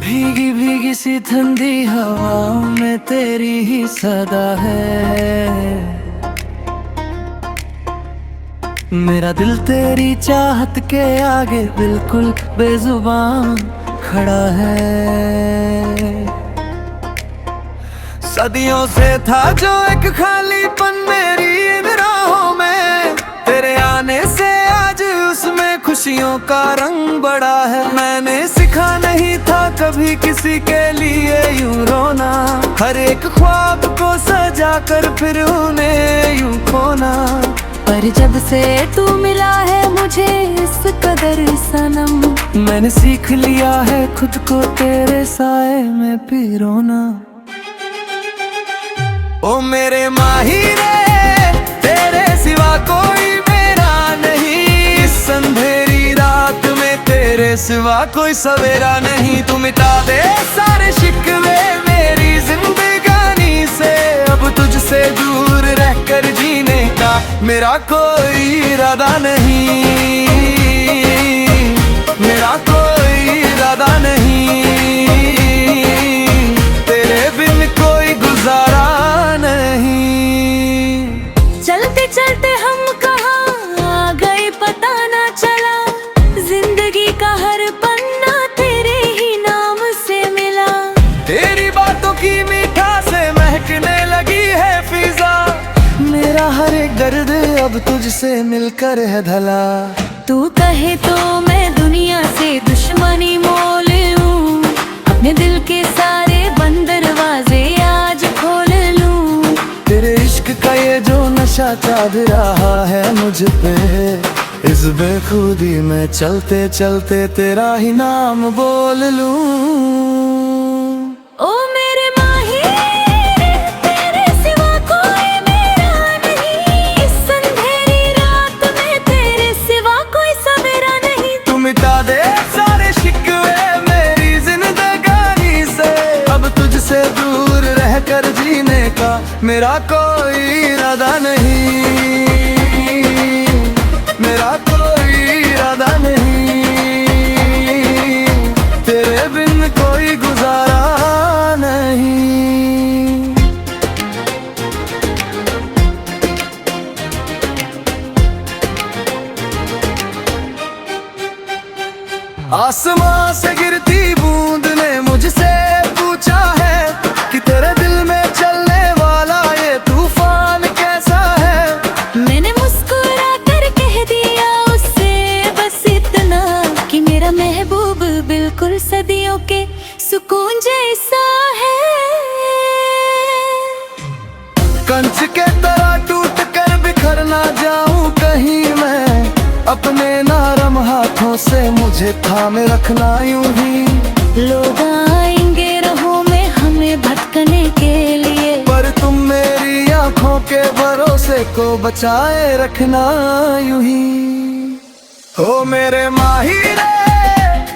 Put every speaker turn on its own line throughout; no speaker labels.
भीगी भीगी सी ठंडी हवाओं में तेरी ही सदा है। मेरा दिल तेरी चाहत के आगे बिल्कुल बेजुबान खड़ा है। सदियों से था जो एक खालीपन मेरी इन राहों में, तेरे आने से आज उसमें खुशियों का रंग बढ़ा है। मैंने सीखा नहीं था कभी किसी के लिए यूं रोना, हर एक ख्वाब को सजा कर फिर उन्हें यूं खोना।
पर जब से तू मिला है मुझे इस कदर सनम,
मैंने सीख लिया है खुद को तेरे साए में पिरोना। ओ मेरे माहिरे तेरे सिवा कोई मेरा नहीं, इस अंधेरी रात में तेरे सिवा कोई सवेरा नहीं। तू मिटा दे सारे शिकवे मेरी जिंदगानी से, अब तुझसे दूर रहकर जीने का मेरा कोई इरादा नहीं, मेरा कोई इरादा नहीं। तेरे बिन कोई गुजारा नहीं।
चलते चलते हम कहाँ आ गए पता ना चला, जिंदगी का हर पन्ना तेरे ही नाम से मिला।
तेरी बातों की मीठास से महकने लगी है फिजा, मेरा हर एक दर्द अब तुझसे मिलकर है भला।
तू कहे तो मैं दुनिया से दुश्मनी मोल लूं, अपने दिल के सारे बंद दरवाजे आज खोल लूं।
तेरे इश्क का ये जो नशा चाह रहा है मुझ पे, इस बेखुदी में चलते चलते तेरा ही नाम बोल लूं।
ओ मेरे माही तेरे सिवा कोई मेरा नहीं, इस अंधेरी रात में तेरे सिवा कोई सवेरा नहीं।
तू मिटा दे सारे शिकवे मेरी जिंदगानी से, अब तुझसे दूर रहकर जीने का मेरा कोई इरादा नहीं, मेरा कोई इरादा नहीं। तेरे बिन कोई गुजारा नहीं। आसमां से गिरती बूंद ने मुझसे पूछा है कि तेरे दिल में चलने वाला ये तूफान कैसा है।
मैंने मुस्कुरा कर कह दिया उससे बस इतना, कि मेरा महबूब बिल्कुल सदियों के सुकून जैसा है।
कंच के तरह टूट कर बिखर ना जाऊं कहीं मैं, अपने नरम हाथों से मुझे थामे रखना यूं ही।
लोग आएंगे राहों में हमें भटकने के लिए,
पर तुम मेरी आंखों के भरोसे को बचाए रखना यूं ही। ओ मेरे माहिरे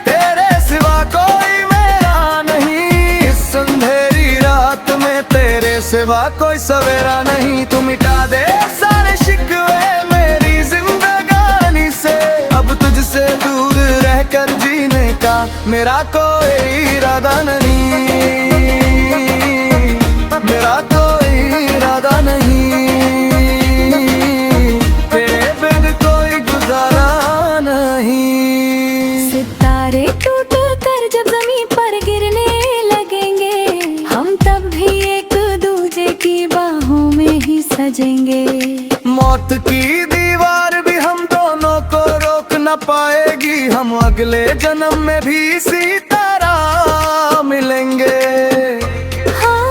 तेरे सिवा कोई मेरा नहीं, इस अंधेरी रात में तेरे सिवा कोई सवेरा नहीं। तू मिटा दे सारे शिकवे मेरी जिंदगानी से, अब तुझसे दूर रहकर जीने का मेरा कोई इरादा नहीं, मेरा कोई इरादा नहीं। तेरे बिन कोई गुजारा नहीं।
सितारे टूट कर जब जमीन पर गिरने लगेंगे, हम तब भी एक दूजे की बाहों में ही सजेंगे।
मौत की दीवार भी हम दोनों को रोक न पाएगी, हम अगले जन्म में भी इसी तरह मिलेंगे।
हाँ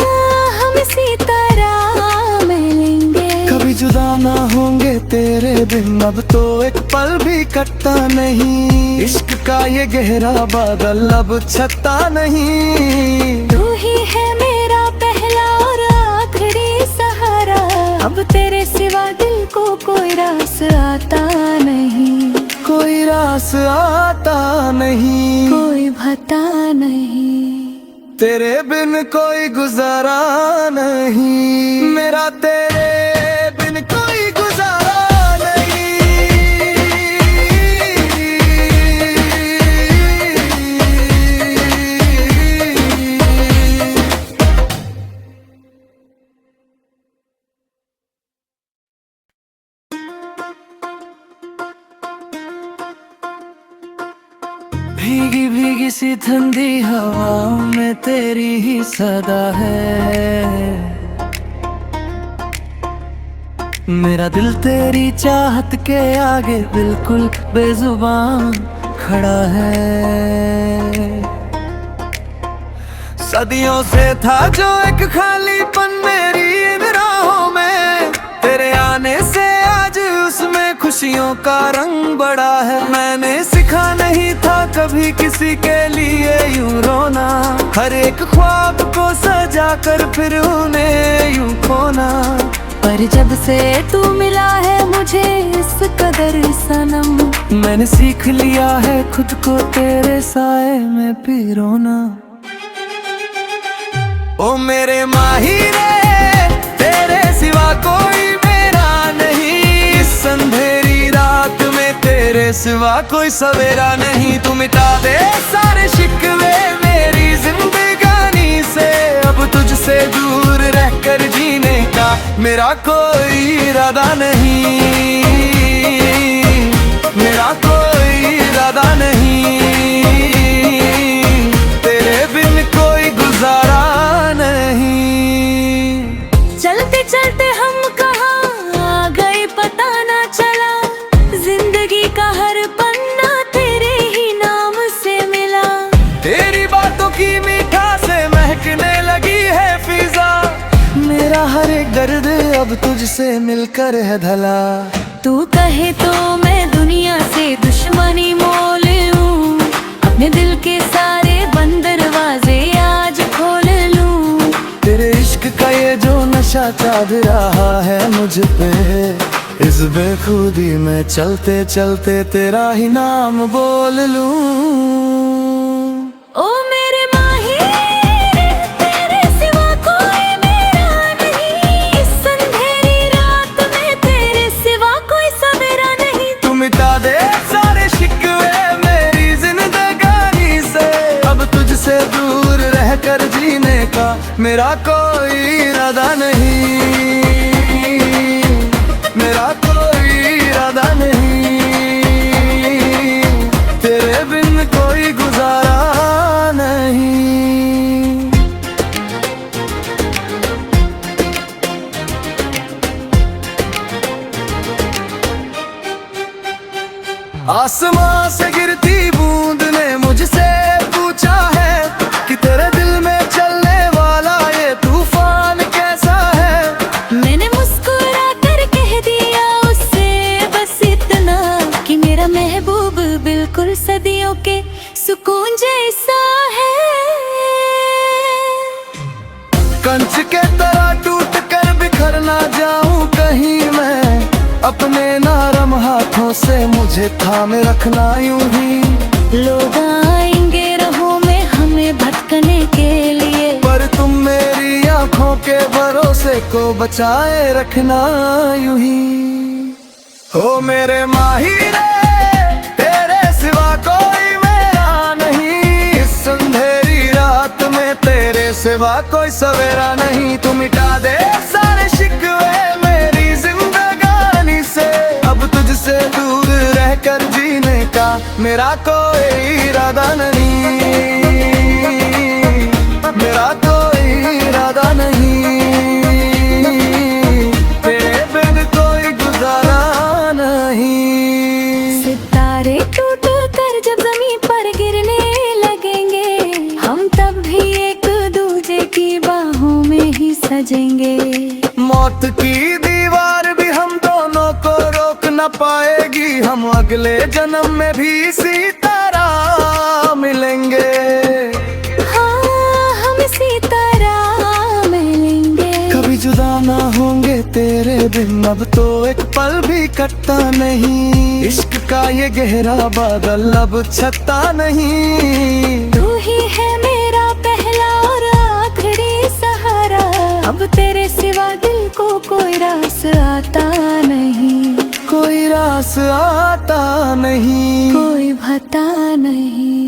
हम इसी तरह मिलेंगे,
कभी जुदा ना होंगे तेरे बिन, अब तो एक पल भी कटता नहीं। इश्क का ये गहरा बादल अब छता नहीं।
तू ही है मेरा पहला और आखिरी सहारा, अब तेरे सिवा दिल को कोई रास आता नहीं,
कोई रास आता नहीं,
कोई भता नहीं।
तेरे बिन कोई गुजारा नहीं, मेरा तेरे बिन कोई गुजारा नहीं। भीगी भीगी सी ठंडी हवाओं में तेरी ही सदा है। मेरा दिल तेरी चाहत के आगे बिल्कुल बेजुबान खड़ा है। सदियों से था जो एक खालीपन मेरी इन राहों में, तेरे आने से आज उसमें खुशियों का रंग बढ़ा है। मैंने सीखा नहीं था कभी किसी के लिए यूं रोना, हर एक ख्वाब को सजा कर फिर उन्हें यूं खोना।
पर जब से तू मिला है मुझे इस कदर सनम,
मैंने सीख लिया है खुद को तेरे साए में पिरोना। ओ मेरे माही रे, तेरे सिवा कोई मेरा नहीं। इस अंधेरी रात में तेरे सिवा कोई सवेरा नहीं। तू मिटा दे सारे शिकवे मेरी जिंदगानी से, अब तुझसे दूर रहकर जीने का मेरा कोई इरादा नहीं। मेरा कोई इरादा नहीं, तेरे बिन कोई गुजारा नहीं।
चलते चलते हम कहाँ आ गए पता ना चला, जिंदगी का हर पन्ना तेरे ही नाम से मिला।
तेरी बातों की मीठा से महकने लगी है फिजा, मेरा हर एक दर्द अब तुझसे मिलकर है भला।
तू कहे तो मैं दुनिया से दुश्मनी मोल लूं, अपने दिल के सारे बंद दरवाजे आज खोल लूं।
तेरे इश्क का ये जो नशा चाह रहा है मुझ पे, इस बेखुदी में चलते चलते तेरा ही नाम बोल लूं।
ओ मेरे माही रे, तेरे सिवा कोई मेरा नहीं। इस अंधेरी रात में तेरे सिवा कोई सवेरा नहीं।
तू मिटा दे सारे शिकवे मेरी जिंदगानी से, अब तुझसे दूर रहकर जीने का मेरा कोई इरादा नहीं। मेरा कोई इरादा नहीं, तेरे बिन कोई गुजारा नहीं। आसमां से गिरती बूंद ने मुझसे पूछा है कि तेरे दिल में चलने वाला ये तूफान कैसा है।
मैंने मुस्कुरा कर कह दिया उससे बस इतना, कि मेरा महबूब बिल्कुल सदियों के सुकून जैसा है।
कंच के तरह टूट कर बिखर ना जाऊं कहीं मैं, अपने नरम हाथों से मुझे थामे रखना यूं ही।
लोग आएंगे राहों में हमें भटकने के लिए,
पर तुम मेरी आंखों के भरोसे को बचाए रखना यूं ही। ओ मेरे माही रे, तेरे सिवा कोई मेरा नहीं। इस अंधेरी रात में तेरे सिवा कोई सवेरा नहीं। तू मिटा दे सारे शिकवे मेरी जिंदगानी से, अब तुझसे दूर रहकर जीने का मेरा कोई इरादा नहीं। मेरा कोई इरादा नहीं, तेरे बिन कोई गुजारा नहीं।
सितारे टूट कर जब जमीन पर गिरने लगेंगे, हम तब भी एक दूजे की बाहों में ही सजेंगे।
मौत की दीवार भी हम दोनों को रोक न पाएगी, हम अगले जन्म में भी इसी तरह मिलेंगे।
हाँ, हम इसी तरह मिलेंगे।
कभी जुदा ना होंगे तेरे बिन, अब तो एक पल भी कटता नहीं। इश्क का ये गहरा बादल अब छता नहीं।
तू ही है मेरा पहला और आखिरी सहारा, अब तेरे सिवा दिल को कोई रास आता नहीं।
कोई रास आता नहीं,
कोई भता नहीं।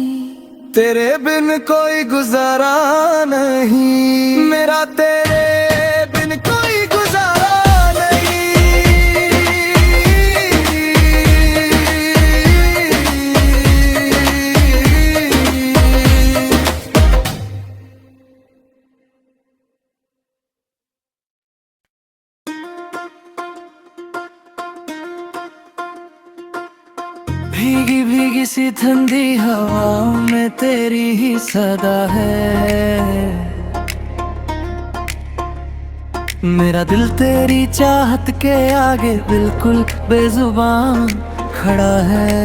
तेरे बिन कोई गुजारा नहीं। मेरा तेरे बिन कोई गुजारा नहीं। भीगी भीगी सी ठंडी हवाओं में तेरी ही सदा है। मेरा दिल तेरी चाहत के आगे बिल्कुल बेजुबान खड़ा है।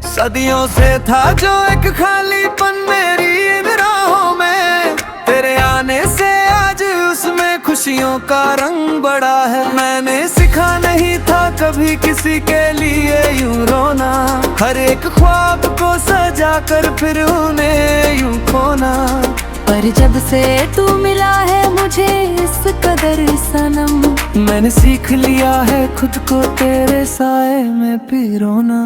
सदियों से था जो एक खालीपन मेरी इन राहों में, तेरे आने से आज उसमें खुशियों का रंग बढ़ा है। मैंने सीखा नहीं था कभी किसी के लिए यूं रोना, हर एक ख्वाब को सजा कर फिर उन्हें यूं खोना।
पर जब से तू मिला है मुझे इस कदर सनम,
मैंने सीख लिया है खुद को तेरे साए में पिरोना।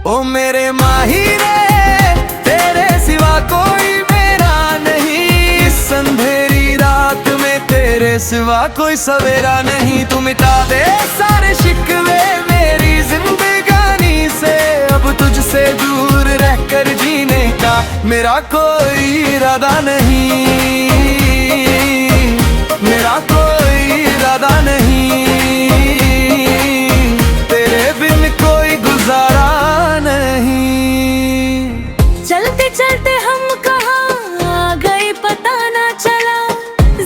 ओ मेरे माही रे, तेरे सिवा कोई मेरा नहीं। इस अंधेरी रात में तेरे सिवा कोई सवेरा नहीं। तू मिटा दे सारे शिकवे मेरी जिंदगानी से, अब तुझसे दूर रहकर जीने का मेरा कोई इरादा नहीं। मेरा कोई इरादा नहीं, तेरे बिन कोई गुजारा नहीं।
चलते चलते हम कहाँ आ गए पता ना चला,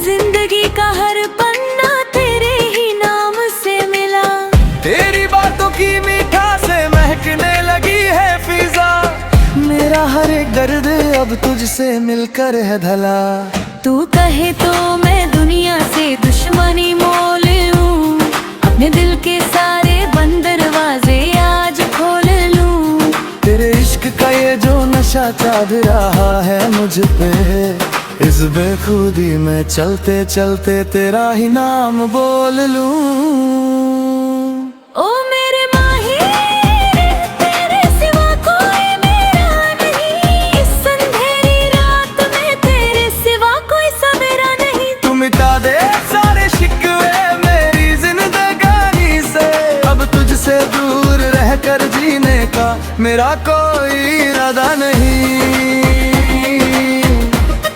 जिंदगी का हर पन्ना तेरे ही नाम से मिला।
तेरी बातों की मीठास से महकने लगी है फिजा, मेरा हर एक दर्द अब तुझसे मिलकर है धला।
तू कहे तो मैं दुनिया से दुश्मनी मोल लूं, अपने दिल के सारे बंद दरवाजे आज खोल लूं।
तेरे इश्क का ये जो नशा चाह रहा है मुझ पे, इस बेखुदी में चलते चलते तेरा ही नाम बोल लूं।
ओ मेरे माही रे, तेरे सिवा कोई मेरा नहीं। इस अंधेरी रात में तेरे सिवा कोई सवेरा नहीं।
तू मिटा दे सारे शिकवे मेरी जिंदगानी से, अब तुझसे दूर रहकर जीने का मेरा कोई इरादा नहीं।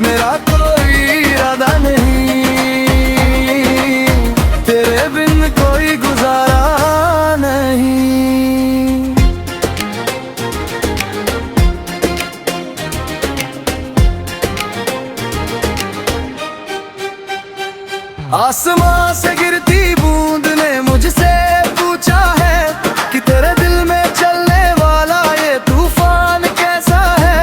मेरा कोई इरादा नहीं, तेरे बिन कोई गुजारा नहीं। आसमां से गिरती बूंद ने मुझसे पूछा है कि तेरे दिल में चलने वाला ये तूफान कैसा है।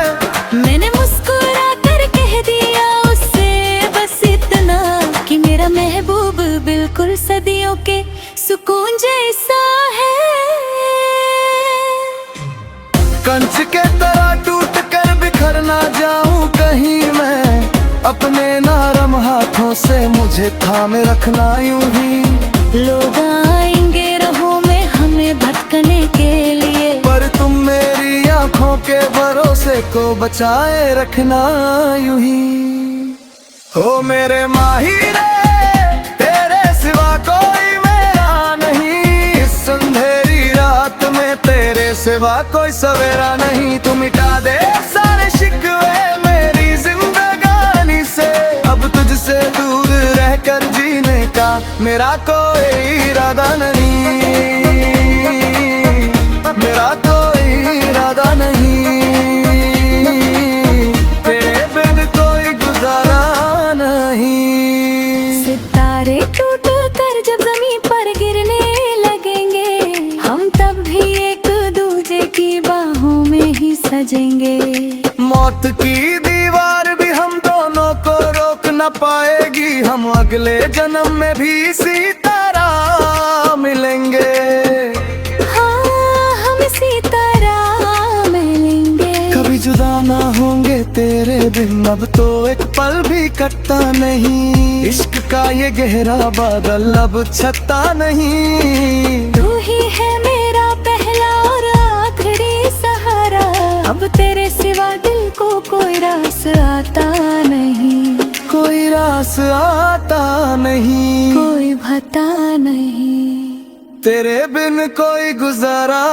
मैंने मुस्कुरा कर कह दिया उससे बस इतना, कि मेरा महबूब बिल्कुल सदियों के सुकून जैसा है।
कंच के तरह टूट कर बिखर ना जाऊं कहीं मैं, अपने नरम हाथों से मुझे थामे रखना यूं ही।
लोग आएंगे राहों में हमें भटकने के लिए,
पर तुम मेरी आंखों के भरोसे को बचाए रखना यूं ही। ओ मेरे माही रे, तेरे सिवा कोई मेरा नहीं। इस अंधेरी रात में तेरे सिवा कोई सवेरा नहीं। तू मिटा दे सारे शिकवे मेरी जिंदगानी से, अब तुझसे दूर रहकर जीने का मेरा कोई इरादा नहीं। मेरा कोई इरादा नहीं, तेरे बिन कोई गुजारा नहीं।
सितारे टूट कर जब जमीन पर गिरने लगेंगे, हम तब भी एक दूजे की बाहों में ही सजेंगे।
मौत की दीवार भी हम दोनों को रोक न पाएगी, हम अगले जन्म में भी इसी तरह मिलेंगे।
हाँ, हम इसी तरह मिलेंगे।
कभी जुदा ना होंगे तेरे बिन, अब तो एक पल भी कटता नहीं। इश्क का ये गहरा बादल अब छता नहीं।
तू ही है मेरा पहला और आखिरी सहारा, अब तेरे सिवा दिल को कोई रास आता नहीं।
कोई रास आता नहीं,
कोई भता नहीं।
तेरे बिन कोई गुजारा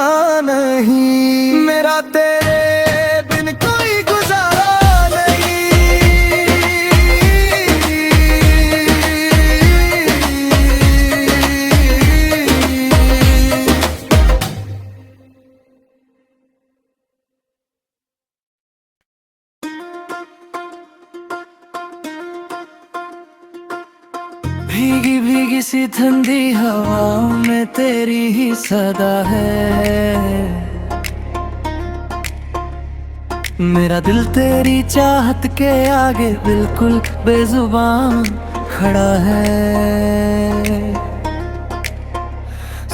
नहीं। मेरा तेरे बिन कोई गुजारा नहीं। सी ठंडी हवाओं में तेरी ही सदा है। मेरा दिल तेरी चाहत के आगे बिल्कुल बेजुबान खड़ा है।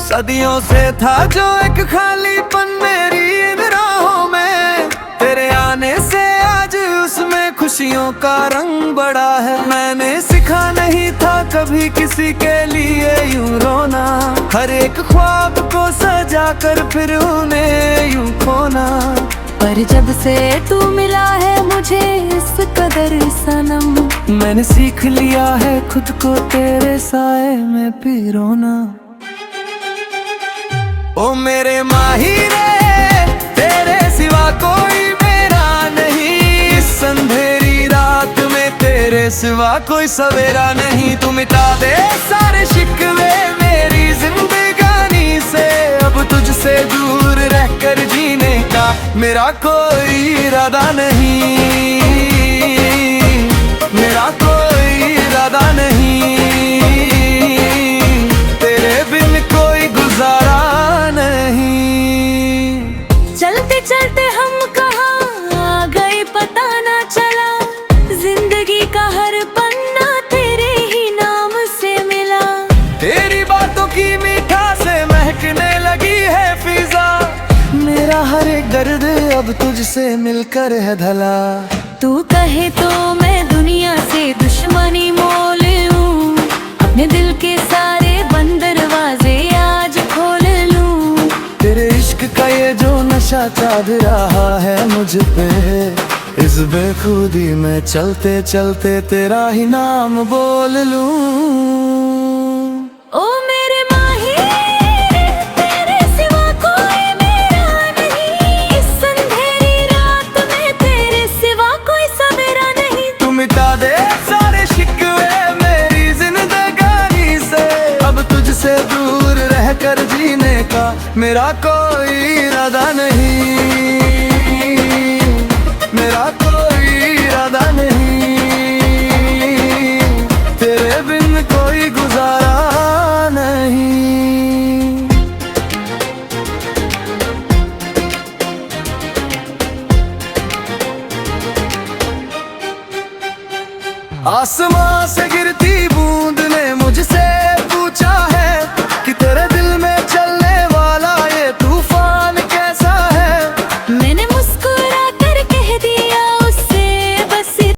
सदियों से था जो एक खालीपन मेरी इन राहों में, तेरे आने से आज उसमें खुशियों का रंग बढ़ा है। मैंने सीखा नहीं था कभी किसी के लिए यूं रोना, हर एक ख्वाब को सजा कर फिर उन्हें यूं खोना।
पर जब से तू मिला है मुझे इस कदर सनम,
मैंने सीख लिया है खुद को तेरे साए में पिरोना। ओ मेरे माहिरे तेरे सिवा कोई मेरा नहीं, इस अंधेरी रात में तेरे सिवा कोई सवेरा नहीं। तू मिटा दे सारे शिकवे मेरी जिंदगानी से, अब तुझसे दूर रहकर जीने का मेरा कोई इरादा नहीं, मेरा कोई इरादा नहीं। तेरे बिन कोई गुजारा नहीं।
चलते चलते हम कहाँ आ गए पता ना चला, जिंदगी का हर पन्ना तेरे ही नाम से मिला।
तेरी बातों की मीठास से महकने लगी है फिजा, मेरा हर एक दर्द अब तुझसे मिलकर है धला।
तू कहे तो मैं दुनिया से दुश्मनी मोल लूं, अपने दिल के सारे बंद दरवाजे आज खोल लूं।
तेरे इश्क का ये जो नशा चाद रहा है मुझ पे, इस बेखुदी में चलते चलते तेरा ही नाम बोल लूं।
ओ मेरे माही तेरे सिवा कोई मेरा नहीं, इस अंधेरी रात में तेरे सिवा कोई सवेरा नहीं।
तू मिटा दे सारे शिकवे मेरी जिंदगानी से, अब तुझसे दूर रहकर जीने का मेरा कोई इरादा नहीं, मेरा कोई इरादा नहीं। तेरे बिन कोई गुजारा नहीं। आसमां से गिरती बूंद